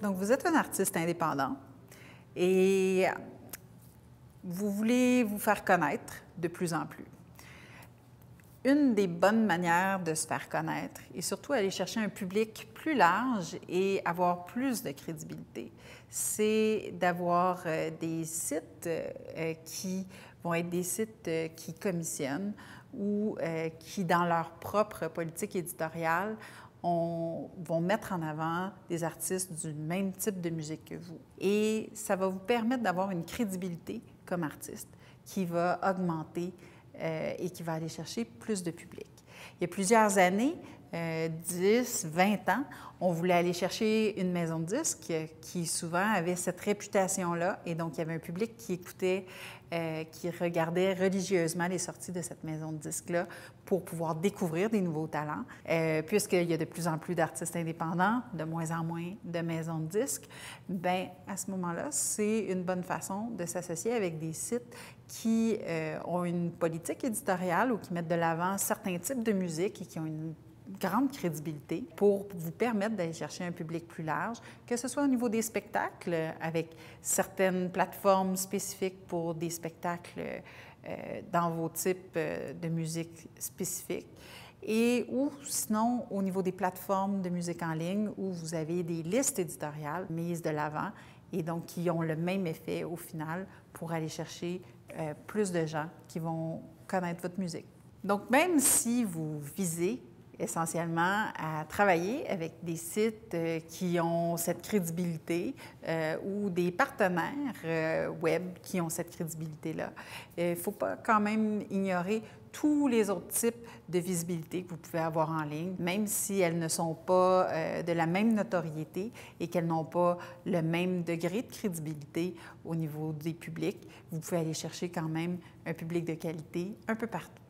Donc, vous êtes un artiste indépendant et vous voulez vous faire connaître de plus en plus. Une des bonnes manières de se faire connaître et surtout aller chercher un public plus large et avoir plus de crédibilité, c'est d'avoir des sites qui vont être des sites qui commissionnent ou qui, dans leur propre politique éditoriale, vont mettre en avant des artistes du même type de musique que vous. Et ça va vous permettre d'avoir une crédibilité comme artiste qui va augmenter et qui va aller chercher plus de public. Il y a plusieurs années, 10, 20 ans, on voulait aller chercher une maison de disques qui souvent avait cette réputation-là et donc il y avait un public qui écoutait, qui regardait religieusement les sorties de cette maison de disques-là pour pouvoir découvrir des nouveaux talents. Puisqu'il y a de plus en plus d'artistes indépendants, de moins en moins de maisons de disques, bien, à ce moment-là, c'est une bonne façon de s'associer avec des sites qui ont une politique éditoriale ou qui mettent de l'avant certains types de musique et qui ont une grande crédibilité pour vous permettre d'aller chercher un public plus large, que ce soit au niveau des spectacles, avec certaines plateformes spécifiques pour des spectacles dans vos types de musique spécifiques, et ou sinon au niveau des plateformes de musique en ligne où vous avez des listes éditoriales mises de l'avant et donc qui ont le même effet au final pour aller chercher plus de gens qui vont connaître votre musique. Donc, même si vous visez essentiellement à travailler avec des sites qui ont cette crédibilité ou des partenaires web qui ont cette crédibilité-là, il ne faut pas quand même ignorer tous les autres types de visibilité que vous pouvez avoir en ligne, même si elles ne sont pas de la même notoriété et qu'elles n'ont pas le même degré de crédibilité au niveau des publics. Vous pouvez aller chercher quand même un public de qualité un peu partout.